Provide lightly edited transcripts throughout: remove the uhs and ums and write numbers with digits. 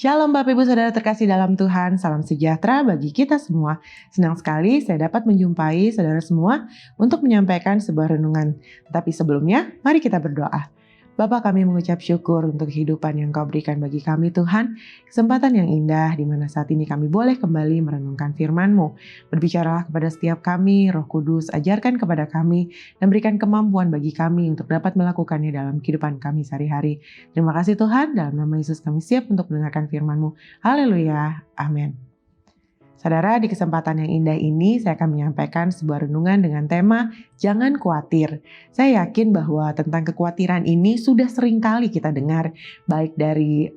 Shalom Bapak Ibu Saudara terkasih dalam Tuhan, salam sejahtera bagi kita semua. Senang sekali saya dapat menjumpai saudara semua untuk menyampaikan sebuah renungan. Tapi sebelumnya, mari kita berdoa. Bapa, kami mengucap syukur untuk kehidupan yang Kau berikan bagi kami Tuhan. Kesempatan yang indah di mana saat ini kami boleh kembali merenungkan firman-Mu. Berbicaralah kepada setiap kami, Roh Kudus, ajarkan kepada kami dan berikan kemampuan bagi kami untuk dapat melakukannya dalam kehidupan kami sehari-hari. Terima kasih Tuhan, dalam nama Yesus kami siap untuk mendengarkan firman-Mu. Haleluya, amin. Saudara, di kesempatan yang indah ini saya akan menyampaikan sebuah renungan dengan tema Jangan Khawatir. Saya yakin bahwa tentang kekhawatiran ini sudah sering kali kita dengar, baik dari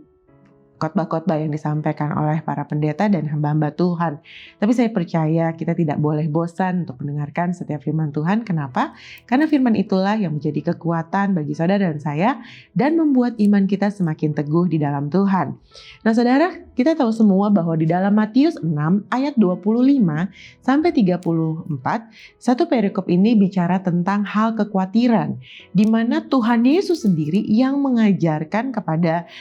khotbah-khotbah yang disampaikan oleh para pendeta dan hamba-hamba Tuhan. Tapi saya percaya kita tidak boleh bosan untuk mendengarkan setiap firman Tuhan. Kenapa? Karena firman itulah yang menjadi kekuatan bagi saudara dan saya dan membuat iman kita semakin teguh di dalam Tuhan. Nah saudara, kita tahu semua bahwa di dalam Matius 6 ayat 25 sampai 34, satu perikop ini bicara tentang hal kekhawatiran, di mana Tuhan Yesus sendiri yang mengajarkan kepada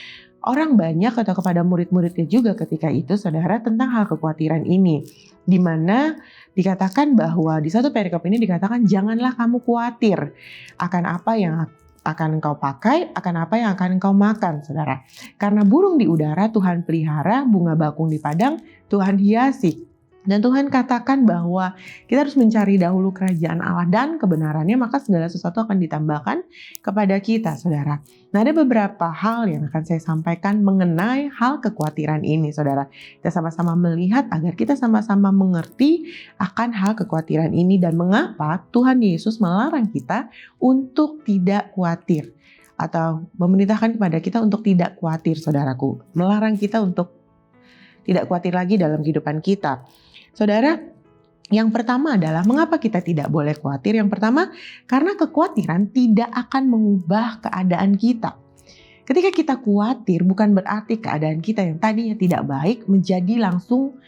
orang banyak atau kepada murid-muridnya juga ketika itu saudara tentang hal kekhawatiran ini. Di mana dikatakan bahwa di satu perikop ini dikatakan janganlah kamu khawatir akan apa yang akan engkau pakai, akan apa yang akan engkau makan saudara. Karena burung di udara Tuhan pelihara, bunga bakung di padang Tuhan hiasi. Dan Tuhan katakan bahwa kita harus mencari dahulu kerajaan Allah dan kebenarannya, maka segala sesuatu akan ditambahkan kepada kita, saudara. Nah, ada beberapa hal yang akan saya sampaikan mengenai hal kekhawatiran ini, saudara. Kita sama-sama melihat agar kita sama-sama mengerti akan hal kekhawatiran ini dan mengapa Tuhan Yesus melarang kita untuk tidak khawatir atau memerintahkan kepada kita untuk tidak khawatir, saudaraku. Melarang kita untuk tidak khawatir lagi dalam kehidupan kita. Saudara, yang pertama adalah mengapa kita tidak boleh khawatir? Yang pertama, karena kekhawatiran tidak akan mengubah keadaan kita. Ketika kita khawatir, bukan berarti keadaan kita yang tadinya tidak baik menjadi langsung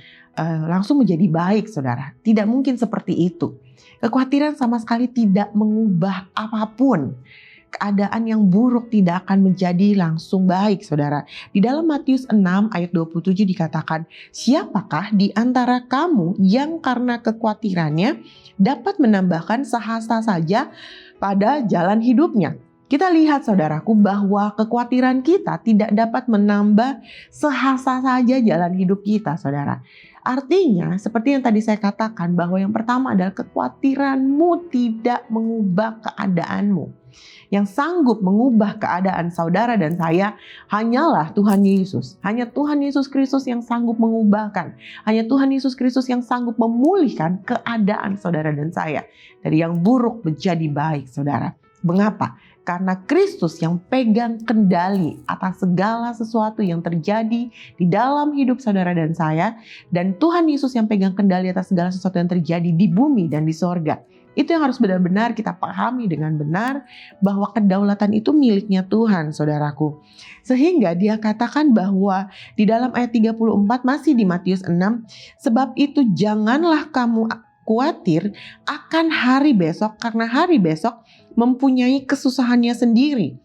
menjadi baik, saudara. Tidak mungkin seperti itu. Kekhawatiran sama sekali tidak mengubah apapun. Keadaan yang buruk tidak akan menjadi langsung baik, saudara. Di dalam Matius 6 ayat 27 dikatakan, siapakah di antara kamu yang karena kekhawatirannya dapat menambahkan sehasta saja pada jalan hidupnya? Kita lihat saudaraku bahwa kekhawatiran kita tidak dapat menambah sehasta saja jalan hidup kita, saudara. Artinya seperti yang tadi saya katakan bahwa yang pertama adalah kekhawatiranmu tidak mengubah keadaanmu. Yang sanggup mengubah keadaan saudara dan saya hanyalah Tuhan Yesus. Hanya Tuhan Yesus Kristus yang sanggup mengubahkan. Hanya Tuhan Yesus Kristus yang sanggup memulihkan keadaan saudara dan saya. Dari yang buruk menjadi baik, saudara. Mengapa? Karena Kristus yang pegang kendali atas segala sesuatu yang terjadi di dalam hidup saudara dan saya. Dan Tuhan Yesus yang pegang kendali atas segala sesuatu yang terjadi di bumi dan di sorga. Itu yang harus benar-benar kita pahami dengan benar bahwa kedaulatan itu miliknya Tuhan, saudaraku. Sehingga dia katakan bahwa di dalam ayat 34 masih di Matius 6, sebab itu janganlah kamu khawatir akan hari besok karena hari besok mempunyai kesusahannya sendiri.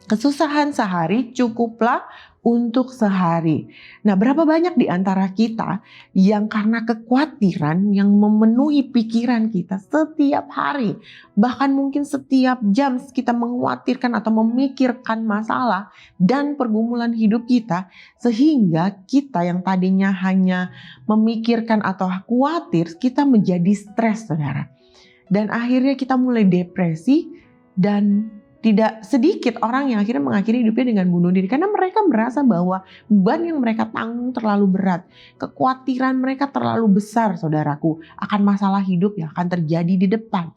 Kesusahan sehari cukuplah untuk sehari. Nah, berapa banyak di antara kita yang karena kekhawatiran yang memenuhi pikiran kita setiap hari, bahkan mungkin setiap jam kita mengkhawatirkan atau memikirkan masalah dan pergumulan hidup kita, sehingga kita yang tadinya hanya memikirkan atau khawatir, kita menjadi stres, saudara. Dan akhirnya kita mulai depresi dan tidak sedikit orang yang akhirnya mengakhiri hidupnya dengan bunuh diri karena mereka merasa bahwa beban yang mereka tanggung terlalu berat. Kekhawatiran mereka terlalu besar, saudaraku, akan masalah hidup yang akan terjadi di depan.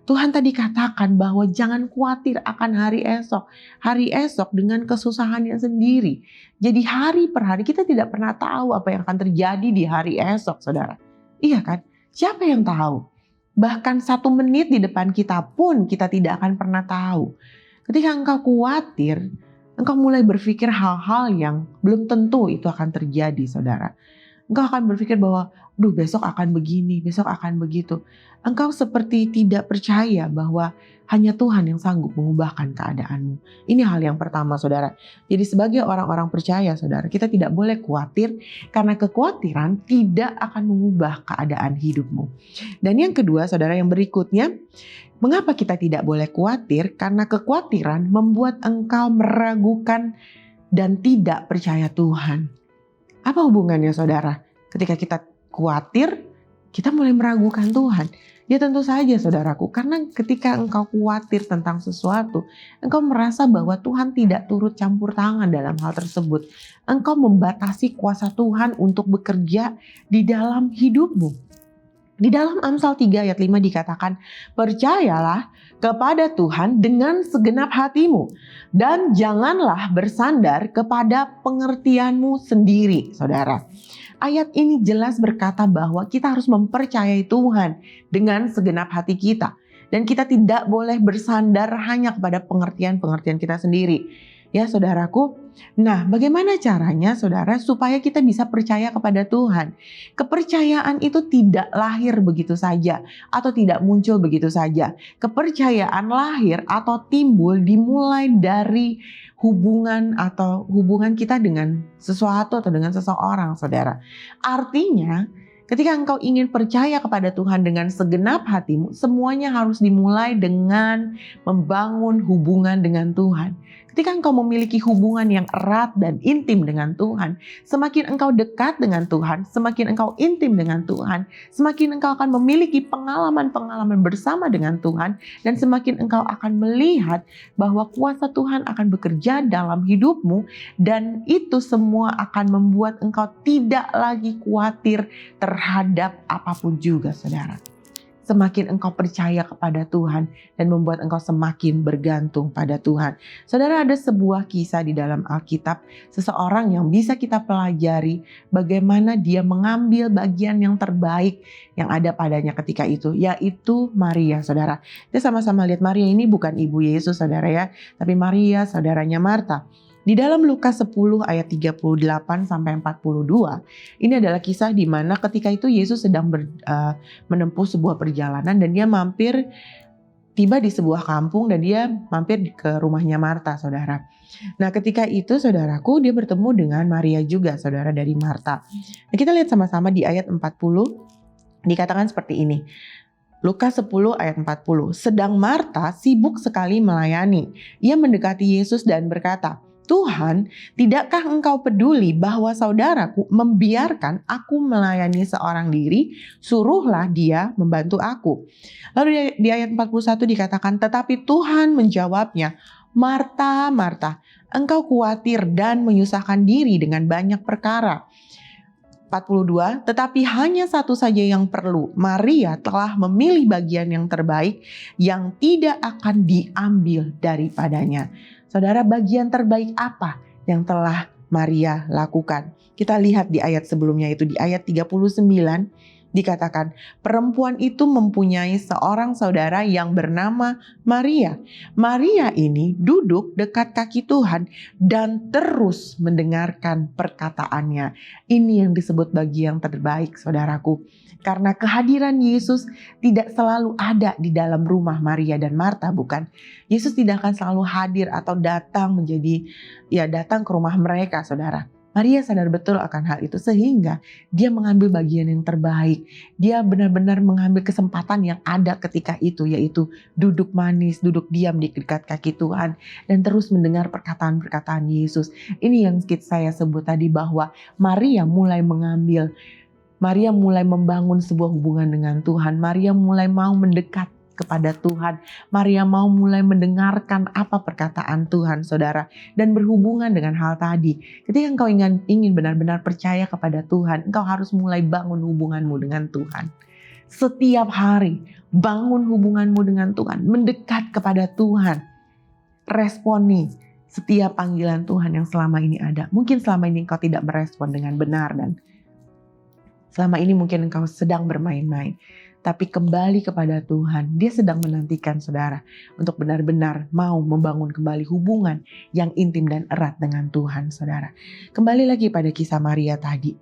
Tuhan tadi katakan bahwa jangan khawatir akan hari esok. Hari esok dengan kesusahannya sendiri. Jadi hari per hari kita tidak pernah tahu apa yang akan terjadi di hari esok, saudara. Iya kan? Siapa yang tahu? Bahkan 1 menit di depan kita pun kita tidak akan pernah tahu. Ketika engkau khawatir, engkau mulai berpikir hal-hal yang belum tentu itu akan terjadi, saudara. Engkau akan berpikir bahwa, besok akan begini, besok akan begitu. Engkau seperti tidak percaya bahwa hanya Tuhan yang sanggup mengubahkan keadaanmu. Ini hal yang pertama, saudara. Jadi sebagai orang-orang percaya, saudara, kita tidak boleh khawatir karena kekhawatiran tidak akan mengubah keadaan hidupmu. Dan yang kedua, saudara, yang berikutnya, mengapa kita tidak boleh khawatir? Karena kekhawatiran membuat engkau meragukan dan tidak percaya Tuhan. Apa hubungannya, saudara? Ketika kita khawatir, kita mulai meragukan Tuhan. Ya tentu saja, saudaraku, karena ketika engkau khawatir tentang sesuatu, engkau merasa bahwa Tuhan tidak turut campur tangan dalam hal tersebut. Engkau membatasi kuasa Tuhan untuk bekerja di dalam hidupmu. Di dalam Amsal 3 ayat 5 dikatakan, percayalah kepada Tuhan dengan segenap hatimu dan janganlah bersandar kepada pengertianmu sendiri, saudara. Ayat ini jelas berkata bahwa kita harus mempercayai Tuhan dengan segenap hati kita. Dan kita tidak boleh bersandar hanya kepada pengertian-pengertian kita sendiri. Ya saudaraku, nah bagaimana caranya saudara supaya kita bisa percaya kepada Tuhan? Kepercayaan itu tidak lahir begitu saja atau tidak muncul begitu saja. Kepercayaan lahir atau timbul dimulai dari hubungan kita dengan sesuatu atau dengan seseorang, saudara. Artinya, ketika engkau ingin percaya kepada Tuhan dengan segenap hatimu, semuanya harus dimulai dengan membangun hubungan dengan Tuhan. Ketika engkau memiliki hubungan yang erat dan intim dengan Tuhan, semakin engkau dekat dengan Tuhan, semakin engkau intim dengan Tuhan, semakin engkau akan memiliki pengalaman-pengalaman bersama dengan Tuhan, dan semakin engkau akan melihat bahwa kuasa Tuhan akan bekerja dalam hidupmu, dan itu semua akan membuat engkau tidak lagi khawatir terhadap apapun juga, saudara. Semakin engkau percaya kepada Tuhan dan membuat engkau semakin bergantung pada Tuhan. Saudara, ada sebuah kisah di dalam Alkitab, seseorang yang bisa kita pelajari bagaimana dia mengambil bagian yang terbaik yang ada padanya ketika itu, yaitu Maria, saudara. Kita sama-sama lihat Maria ini bukan ibu Yesus, saudara ya, tapi Maria saudaranya Marta. Di dalam Lukas 10 ayat 38 sampai 42, ini adalah kisah di mana ketika itu Yesus sedang menempuh sebuah perjalanan dan dia tiba di sebuah kampung dan dia mampir ke rumahnya Marta, saudara. Nah, ketika itu saudaraku, dia bertemu dengan Maria juga, saudara, dari Marta. Nah, kita lihat sama-sama di ayat 40, dikatakan seperti ini. Lukas 10 ayat 40. Sedang Marta sibuk sekali melayani. Ia mendekati Yesus dan berkata, Tuhan, tidakkah engkau peduli bahwa saudaraku membiarkan aku melayani seorang diri? Suruhlah dia membantu aku. Lalu di ayat 41 dikatakan, tetapi Tuhan menjawabnya, Marta, Marta, engkau khawatir dan menyusahkan diri dengan banyak perkara. 42, tetapi hanya satu saja yang perlu. Maria telah memilih bagian yang terbaik yang tidak akan diambil daripadanya. Saudara, bagian terbaik apa yang telah Maria lakukan? Kita lihat di ayat sebelumnya itu, di ayat 39 dikatakan, perempuan itu mempunyai seorang saudara yang bernama Maria. Maria ini duduk dekat kaki Tuhan dan terus mendengarkan perkataannya. Ini yang disebut bagian terbaik, saudaraku. Karena kehadiran Yesus tidak selalu ada di dalam rumah Maria dan Marta, bukan? Yesus tidak akan selalu hadir atau datang datang ke rumah mereka, saudara. Maria sadar betul akan hal itu sehingga dia mengambil bagian yang terbaik. Dia benar-benar mengambil kesempatan yang ada ketika itu, yaitu duduk manis, duduk diam di dekat kaki Tuhan dan terus mendengar perkataan-perkataan Yesus. Ini yang saya sebut tadi bahwa Maria mulai membangun sebuah hubungan dengan Tuhan. Maria mulai mau mendekat kepada Tuhan. Maria mau mulai mendengarkan apa perkataan Tuhan, saudara. Dan berhubungan dengan hal tadi. Ketika engkau ingin benar-benar percaya kepada Tuhan, engkau harus mulai bangun hubunganmu dengan Tuhan. Setiap hari bangun hubunganmu dengan Tuhan, mendekat kepada Tuhan. Responi setiap panggilan Tuhan yang selama ini ada. Mungkin selama ini engkau tidak merespon dengan benar dan selama ini mungkin engkau sedang bermain-main. Tapi kembali kepada Tuhan, Dia sedang menantikan saudara untuk benar-benar mau membangun kembali hubungan yang intim dan erat dengan Tuhan saudara. Kembali lagi pada kisah Maria tadi,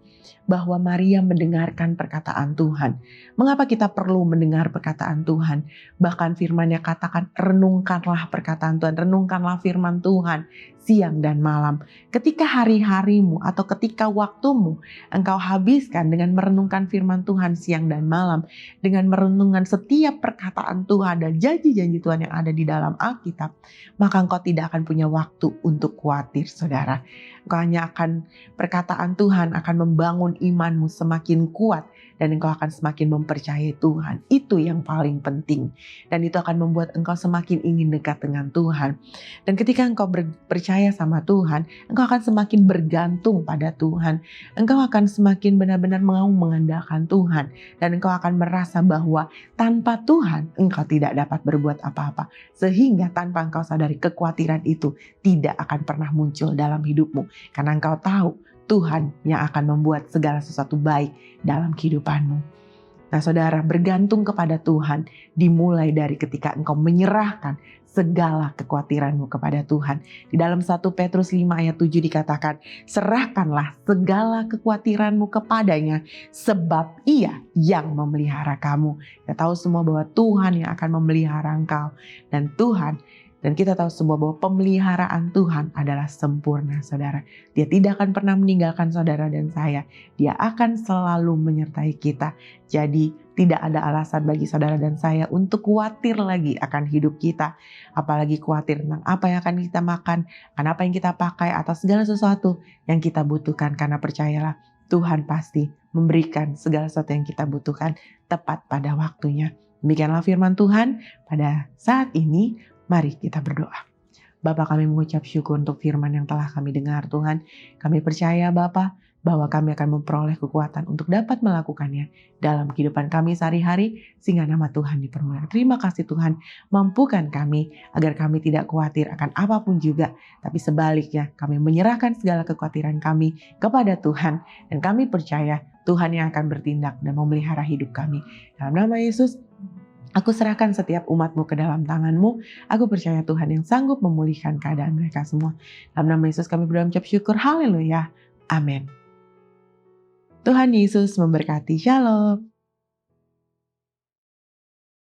bahwa Maria mendengarkan perkataan Tuhan. Mengapa kita perlu mendengar perkataan Tuhan? Bahkan firman-Nya katakan, renungkanlah perkataan Tuhan, renungkanlah firman Tuhan siang dan malam. Ketika hari-harimu atau ketika waktumu engkau habiskan dengan merenungkan firman Tuhan siang dan malam, dengan merenungkan setiap perkataan Tuhan dan janji-janji Tuhan yang ada di dalam Alkitab, maka engkau tidak akan punya waktu untuk khawatir saudara. Engkau hanya akan, perkataan Tuhan akan membangun imanmu semakin kuat dan engkau akan semakin mempercayai Tuhan. Itu yang paling penting. Dan itu akan membuat engkau semakin ingin dekat dengan Tuhan. Dan ketika engkau percaya sama Tuhan, engkau akan semakin bergantung pada Tuhan. Engkau akan semakin benar-benar mau mengandalkan Tuhan. Dan engkau akan merasa bahwa tanpa Tuhan engkau tidak dapat berbuat apa-apa. Sehingga tanpa engkau sadari, kekhawatiran itu tidak akan pernah muncul dalam hidupmu. Karena engkau tahu Tuhan yang akan membuat segala sesuatu baik dalam kehidupanmu. Nah saudara, bergantung kepada Tuhan dimulai dari ketika engkau menyerahkan segala kekhawatiranmu kepada Tuhan. Di dalam 1 Petrus 5 ayat 7 dikatakan, serahkanlah segala kekhawatiranmu kepadanya sebab Ia yang memelihara kamu. Kita tahu semua bahwa Tuhan yang akan memelihara engkau. Dan kita tahu semua bahwa pemeliharaan Tuhan adalah sempurna saudara. Dia tidak akan pernah meninggalkan saudara dan saya. Dia akan selalu menyertai kita. Jadi tidak ada alasan bagi saudara dan saya untuk khawatir lagi akan hidup kita. Apalagi khawatir tentang apa yang akan kita makan, akan apa yang kita pakai, atau segala sesuatu yang kita butuhkan. Karena percayalah, Tuhan pasti memberikan segala sesuatu yang kita butuhkan tepat pada waktunya. Demikianlah firman Tuhan pada saat ini. Mari kita berdoa. Bapa, kami mengucap syukur untuk firman yang telah kami dengar Tuhan. Kami percaya Bapa bahwa kami akan memperoleh kekuatan untuk dapat melakukannya dalam kehidupan kami sehari-hari sehingga nama Tuhan dipermuliakan. Terima kasih Tuhan, mampukan kami agar kami tidak khawatir akan apapun juga. Tapi sebaliknya kami menyerahkan segala kekhawatiran kami kepada Tuhan. Dan kami percaya Tuhan yang akan bertindak dan memelihara hidup kami. Dalam nama Yesus, aku serahkan setiap umatmu ke dalam tanganmu. Aku percaya Tuhan yang sanggup memulihkan keadaan mereka semua. Dalam nama Yesus kami berdoa mengucap syukur. Haleluya. Amin. Tuhan Yesus memberkati. Shalom.